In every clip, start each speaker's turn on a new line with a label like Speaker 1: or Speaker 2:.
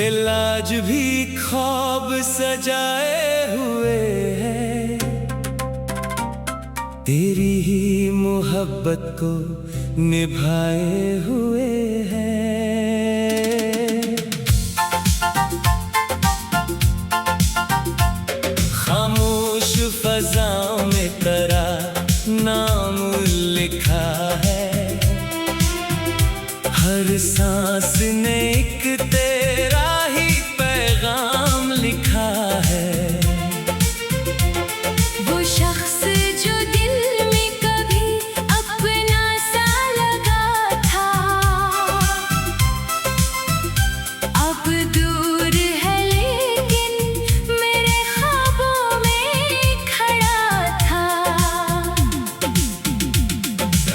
Speaker 1: दिल आज भी ख्वाब सजाए हुए हैं, तेरी ही मोहब्बत को निभाए हुए हैं। खामोश फज़ाओं में तेरा नाम लिखा है, हर सांस ने एक तेरा ही पैगाम लिखा है।
Speaker 2: वो शख्स जो दिल में कभी अपना सा लगा था, अब दूर है लेकिन मेरे ख्वाबों में खड़ा था।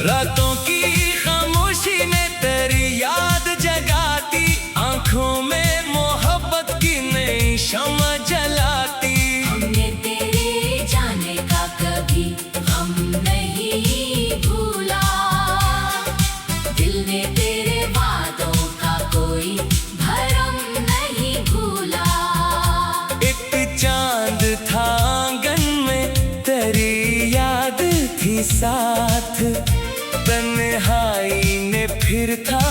Speaker 1: रातों की खामोशी ने तेरी याद जगाती, आंखों में मोहब्बत की नई शम्मा जलाती।
Speaker 2: हमने तेरे जाने का कभी गम नहीं भूला, दिल ने तेरे वादों का कोई भरम नहीं भूला।
Speaker 1: एक चांद था आंगन में, तेरी याद थी साथ, तन्हाई ने फिर था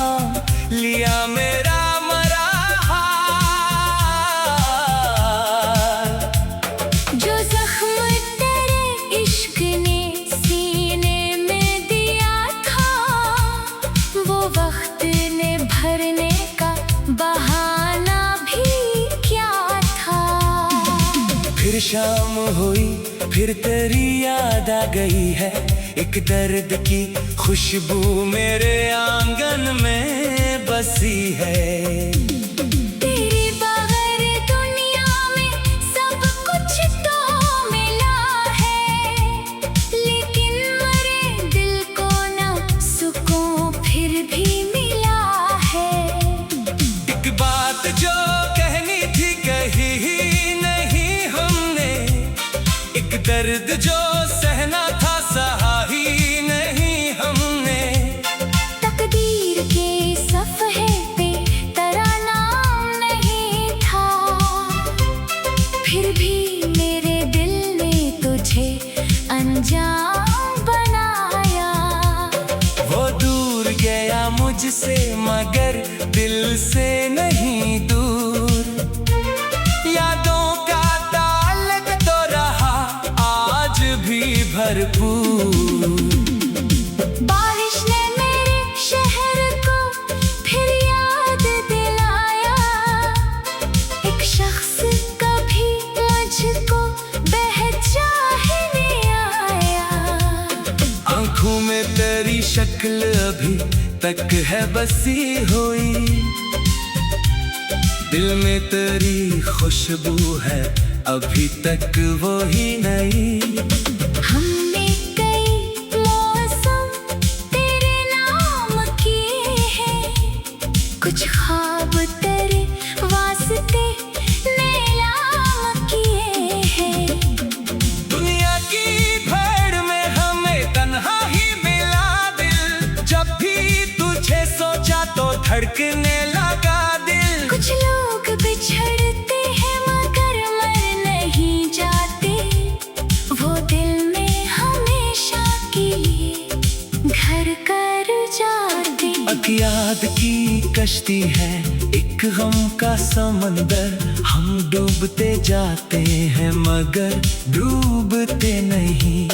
Speaker 1: लिया मेरा मरा हाल।
Speaker 2: जो जख्म तेरे इश्क ने सीने में दिया था, वो वक्त ने भरने का बहाना भी क्या था।
Speaker 1: फिर शाम हुई, फिर तेरी याद आ गई है, एक दर्द की खुशबू मेरे आंगन में बसी है।
Speaker 2: तेरे बगैर दुनिया में सब कुछ तो मिला है, लेकिन मरे दिल को ना सुकून फिर भी मिला है।
Speaker 1: एक बात जो कहनी थी कही ही नहीं हमने, एक दर्द जो सहना था सहा ही नहीं हमने।
Speaker 2: तकदीर के सफ़हे पे तेरा नाम नहीं था, फिर भी मेरे दिल ने तुझे अनजान बनाया।
Speaker 1: वो दूर गया मुझसे मगर दिल से नहीं दूर, यादों का ताल्लुक तो रहा आज भी भरपूर।
Speaker 2: बारिश ने मेरे शहर को फिर याद दिलाया, एक शख्स कभी मुझको पहचानने आया।
Speaker 1: आंखों में तेरी शक्ल अभी तक है बसी हुई, दिल में तेरी खुशबू है अभी तक वो ही नहीं।
Speaker 2: हमने कई मौसम तेरे नाम किए हैं, कुछ ख्वाब तेरे वास्ते नीलाम किए हैं।
Speaker 1: दुनिया की भीड़ में हमें तन्हा ही मिला दिल, जब भी तुझे सोचा तो धड़कने लगा दिल।
Speaker 2: कुछ लोग बिछड़ते हैं मगर मर नहीं जाते, वो दिल में हमेशा के लिए घर कर जाते।
Speaker 1: एक याद की कश्ती है, एक गम का समंदर, हम डूबते जाते हैं मगर डूबते नहीं।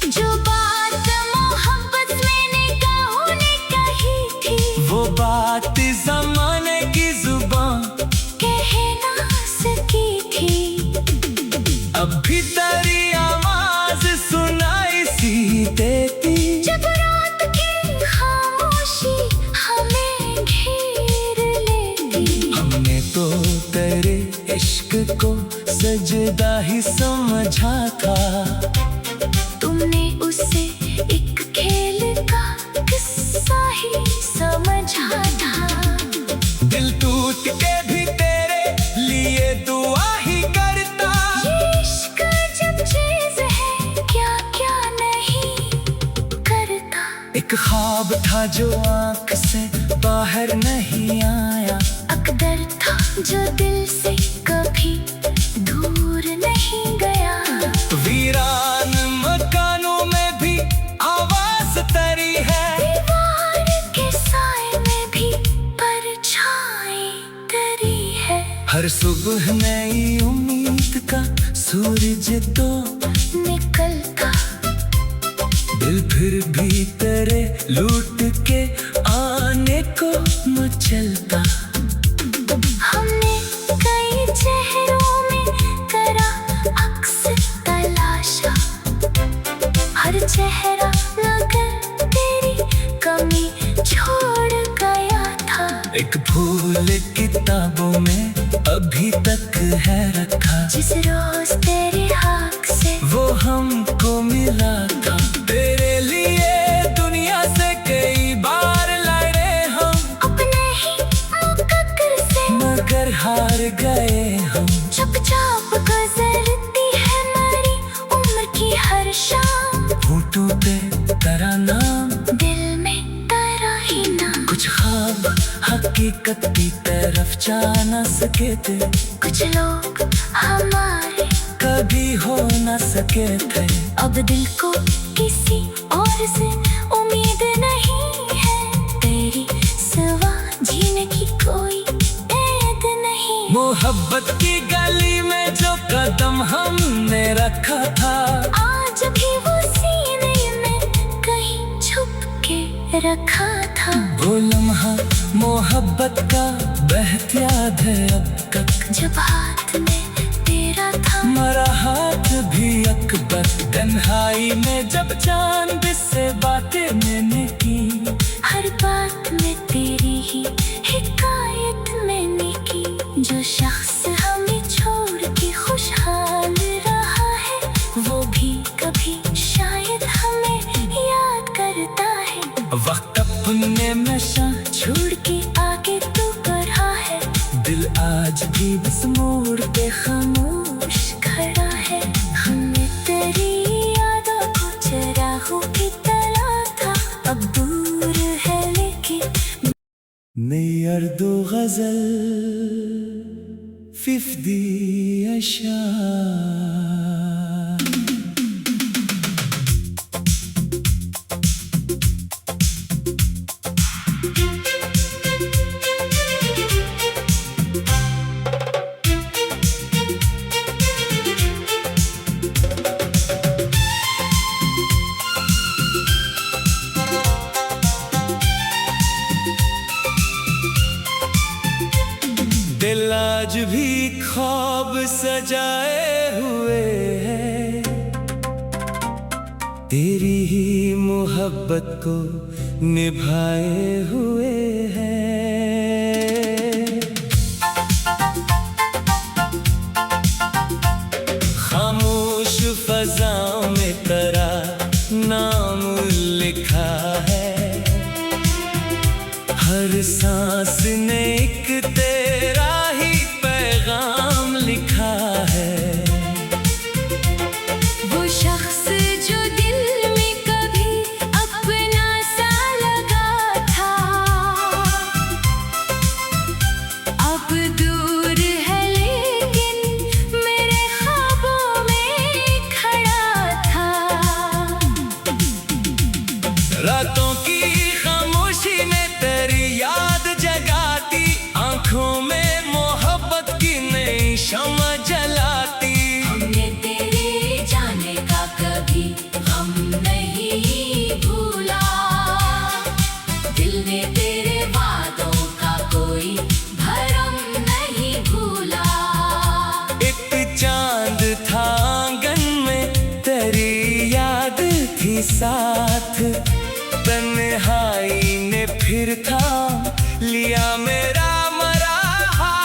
Speaker 2: जो बात मोहब्बत में निगाहों ने कही थी,
Speaker 1: वो बात ज़माने की जुबान
Speaker 2: कह ना सकी थी।
Speaker 1: अब भी तेरी आवाज़ सुनाई सी देती,
Speaker 2: जब रात की खामोशी हमें घेर
Speaker 1: इश्क को सजदा ही समझा था।
Speaker 2: तुमने उसे एक खेल का किस्सा ही समझा था।
Speaker 1: दिल टूट के भी तेरे लिए दुआ ही करता।
Speaker 2: ये इश्क जब चीज है क्या क्या नहीं करता।
Speaker 1: एक ख्वाब था जो आंख से बाहर नहीं आया।
Speaker 2: अकदर था जो दिल से कभी दूर नहीं गया।
Speaker 1: वीरान मकानों में भी आवाज तरी है।
Speaker 2: दीवार के साए में भी परछाई तरी है।
Speaker 1: हर सुबह नई उम्मीद का सूरज तो
Speaker 2: निकलता।
Speaker 1: दिल फिर भी तेरे लूट के आने को मचलता।
Speaker 2: हमने कई चेहरों में करा अक्स तलाशा। हर चेहरा मगर तेरी कमी छोड़ गया था।
Speaker 1: एक फूल किताबों में अभी तक है रखा।
Speaker 2: जिस रोज तेरे हक से
Speaker 1: वो हमको मिला था। तेरे लिए दुनिया से कई बार लड़े हम।
Speaker 2: अपने ही मुकद्दर से
Speaker 1: मगर हार गए हम।
Speaker 2: चुपचाप गुजरती है मेरी उम्र की हर शाम।
Speaker 1: होठों पे तेरा नाम,
Speaker 2: दिल में तेरा ही नाम।
Speaker 1: कुछ ख्वाब हकीकत की तरफ जा न सके थे।
Speaker 2: कुछ लोग हमारे
Speaker 1: कभी हो न सके थे।
Speaker 2: अब दिल को किसी और से उम्मीद नहीं है। तेरी सिवा जीने की कोई ऐद नहीं।
Speaker 1: मोहब्बत की गली में जो कदम हमने रखा था।
Speaker 2: आज भी वो सीने में कहीं छुप के रखा था।
Speaker 1: वो लम्हा मोहब्बत का बहत याद है अब तक।
Speaker 2: जब हाथ में तेरा था
Speaker 1: मरा हाथ भी अकबर। तन्हाई में जब चांद से बातें मैंने की।
Speaker 2: हर बात में तेरी ही हिकायत मैंने की। जो शख्स हमें छोड़ के खुशहाल रहा है वो भी कभी शायद हमें याद करता है।
Speaker 1: वक्त अपने नशा
Speaker 2: छोड़ के आगे तू बढ़ा है।
Speaker 1: दिल आज भी बस मोड़ पे खामोश
Speaker 2: खड़ा है। हमने तेरी यादों को चराहों की तरह था। अब दूर है लेकिन
Speaker 1: नई अर्दो गजल 50 अशार। दिल आज भी ख्वाब सजाए हुए है। तेरी ही मोहब्बत को निभाए हुए है। खामोश फजाओं में तेरा नाम लिखा है। हर सांस ने एक तेरा ही पैगाम लिखा है।
Speaker 2: वो शख्स जो दिल में कभी अपना सा लगा था। अब दूर है लेकिन मेरे ख्वाबों में खड़ा था।
Speaker 1: रातों की खामोशी ने तेरी याद जगाती। आंखों में मोहब्बत की नई शम्मा जलाती।
Speaker 2: हमने तेरे जाने का कभी गम नहीं भूला। दिल ने तेरे वादों का कोई भरम नहीं भूला।
Speaker 1: एक चांद था आंगन में तेरी याद थी साथ। तन्हाई ने फिर था लिया मेरा मरा हाथ।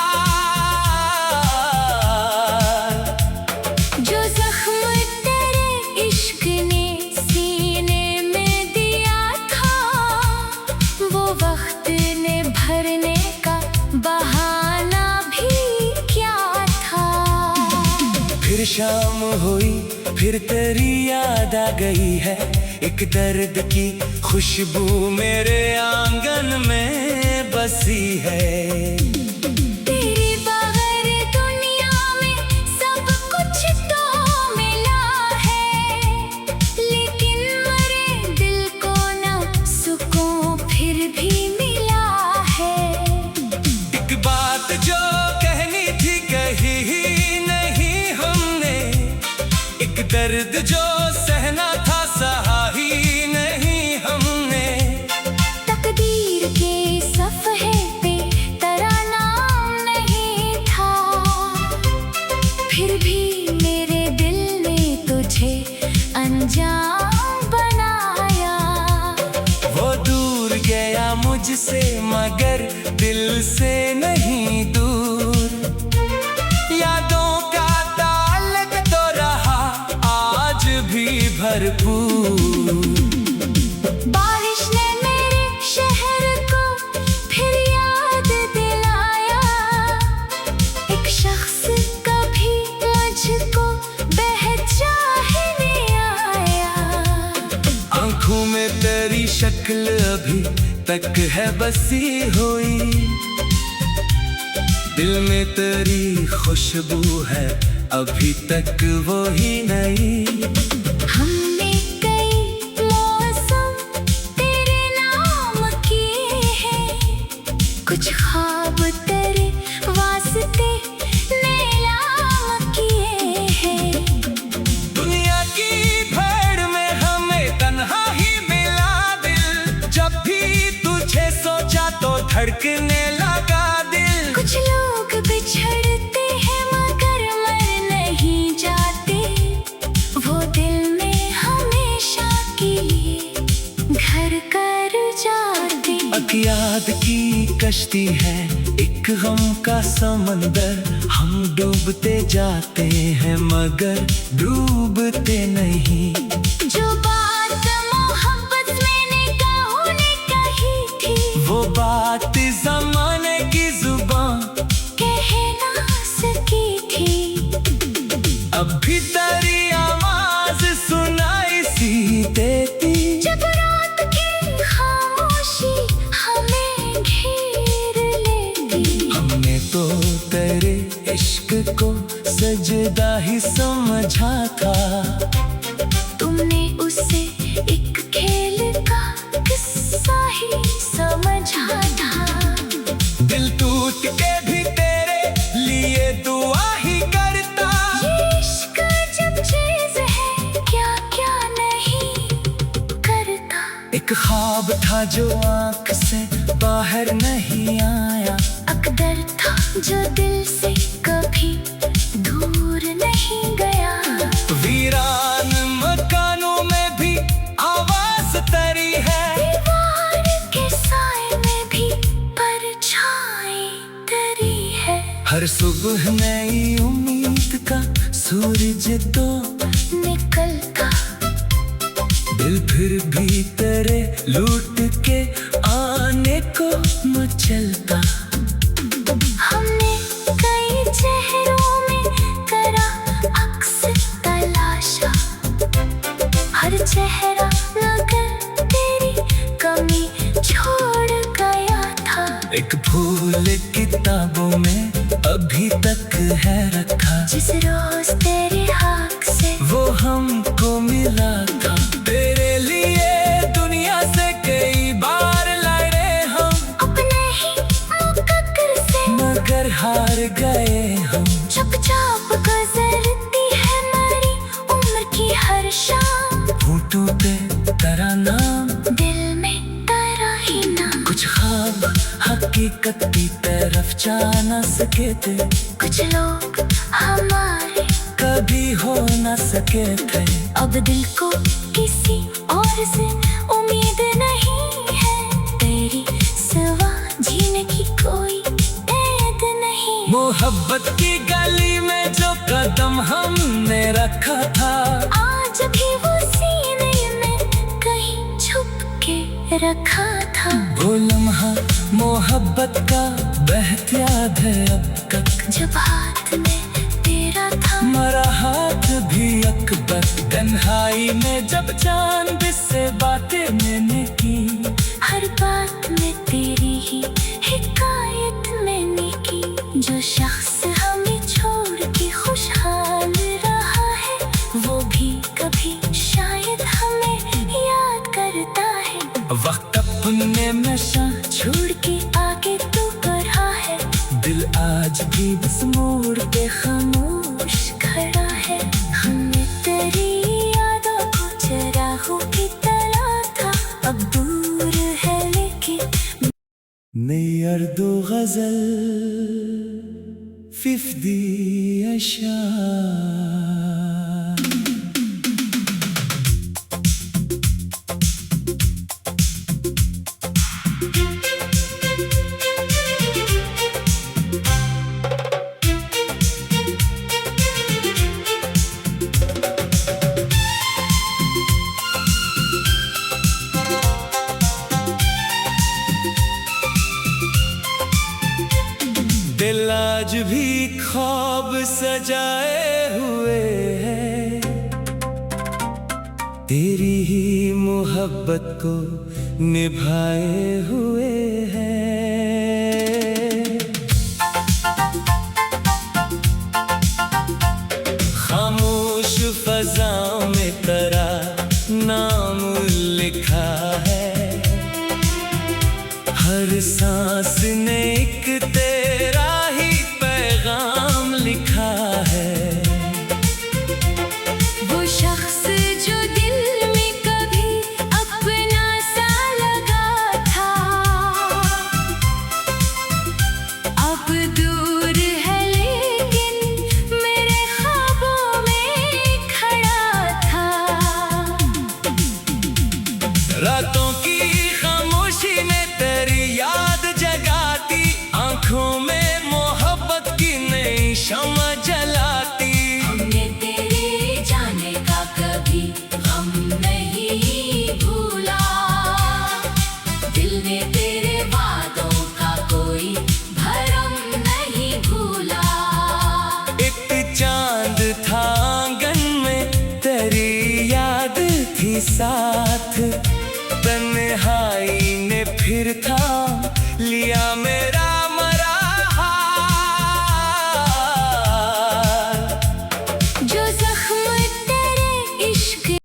Speaker 1: शाम हुई फिर तेरी याद आ गई है, एक दर्द की खुशबू मेरे आंगन में बसी है।
Speaker 2: तेरे बगैर दुनिया में सब कुछ तो मिला है, लेकिन मेरे दिल को ना सुकून फिर भी मिला है।
Speaker 1: एक बात जो कहनी थी कही ही नहीं हमने, एक दर्द जो सहना था सहा ही नहीं हमने।
Speaker 2: तकदीर के सफ़हे पे तेरा नाम नहीं था, फिर भी मेरे दिल ने तुझे अनजान बनाया।
Speaker 1: वो दूर गया मुझसे मगर दिल से नहीं दूर, यादों का ताल्लुक तो रहा आज भी भरपूर।
Speaker 2: बारिश ने मेरे शहर को फिर याद दिलाया, एक शख्स कभी मुझको पहचानने आया।
Speaker 1: आंखों में तेरी शक्ल अभी तक है बसी हुई, दिल में तेरी खुशबू है अभी तक वो ही नहीं।
Speaker 2: हमने कई मौसम तेरे नाम किए हैं, कुछ ख्वाब तेरे वास्ते नीलाम किए हैं।
Speaker 1: दुनिया की भीड़ में हमें तन्हा ही मिला दिल, जब भी तुझे सोचा तो धड़कने लगा दिल।
Speaker 2: कुछ लोग बिछड़ते हैं मगर मर नहीं जाते, वो दिल में हमेशा के लिए घर कर जाते।
Speaker 1: एक याद की कश्ती है, एक गम का समंदर, हम डूबते जाते हैं मगर डूबते नहीं।
Speaker 2: जो बात मोहब्बत में निगाहों ने कही थी,
Speaker 1: वो बात ज़माने की जुबान
Speaker 2: कह ना सकी थी।
Speaker 1: अब भी तेरी आवाज सुनाई सी देती,
Speaker 2: जब रात की खामोशी हमें घेर लेती।
Speaker 1: हमने तो तेरे इश्क को सजदा ही समझा था,
Speaker 2: तुमने उसे एक खेल का किस्सा ही समझा था।
Speaker 1: दिल टूट के भी तेरे लिए दुआ ही करता।
Speaker 2: ये इश्क जब चीज है क्या क्या नहीं करता।
Speaker 1: एक ख्वाब था जो आंख से बाहर नहीं आया,
Speaker 2: अकदर था जो दिल से कभी दूर नहीं गया।
Speaker 1: वीरान मकानों में भी आवाज तेरी है,
Speaker 2: दीवार के साए में भी परछाई तेरी है।
Speaker 1: हर सुबह नई उम्मीद का सूरज तो
Speaker 2: निकलता,
Speaker 1: दिल फिर भी तेरे लूट के आने को मचलता।
Speaker 2: हमने कई चेहरों में करा अक्स तलाशा, हर चेहरा मगर तेरी कमी छोड़ गया था।
Speaker 1: एक फूल किताबों में अभी तक है रखा,
Speaker 2: जिस रोज तेरे हाथ से
Speaker 1: वो हमको मिला था। तेरे लिए दुनिया से कई बार लड़े हम,
Speaker 2: अपने ही मुकद्दर से
Speaker 1: मगर हार गए हम।
Speaker 2: चुपचाप गुजरती है मेरी उम्र की हर शाम,
Speaker 1: होठों पे तेरा नाम,
Speaker 2: दिल में तेरा ही नाम।
Speaker 1: कुछ ख्वाब हकीकत की तरफ जा न सके थे,
Speaker 2: कुछ लोग हमारे
Speaker 1: कभी हो न सके थे।
Speaker 2: अब दिल को किसी और से उम्मीद नहीं है, तेरी सिवा जीने की कोई ऐद नहीं।
Speaker 1: मोहब्बत की गली में जो कदम हमने रखा था,
Speaker 2: आज भी वो सीने में कहीं छुप के रखा था।
Speaker 1: वो लम्हा मोहब्बत का बहत याद है अब तक,
Speaker 2: जब हाथ में तेरा था
Speaker 1: मरा हाथ भी अकबर तन्हाई में जब चांद से बातें मैंने की।
Speaker 2: हर बात में तेरी ही हिकायत मैंने की। जो शख्स हमें छोड़ के खुशहाल रहा है, वो भी कभी शायद हमें याद करता है।
Speaker 1: वक्त अपने में
Speaker 2: छोड़ के आगे तू बढ़ा है,
Speaker 1: दिल आज भी बस मोड़ पे
Speaker 2: खामोश खड़ा है। हमने तेरी यादों को चराहों की तरह था, अब दूर है लेकिन
Speaker 1: नई अर्दो गजल 50 अशार। दिल आज भी ख्वाब सजाए हुए हैं, तेरी ही मोहब्बत को निभाए हुए हैं। खामोश फज़ाओं में तेरा नाम लिखा है, हर सांस ने एक तेरा ही पैगाम लिखा है।
Speaker 2: वो शख्स जो दिल में कभी अपना सा लगा था, अब दूर है लेकिन मेरे ख्वाबों में खड़ा था।
Speaker 1: रातों की खामोशी ने तेरी याद जगाती, आंखों में मोहब्बत की नई शम्मा जलाती।
Speaker 2: हमने तेरे जाने का कभी गम नहीं भूला, दिल ने तेरे वादों का कोई भरम नहीं भूला।
Speaker 1: एक चांद था आंगन में, तेरी याद थी सा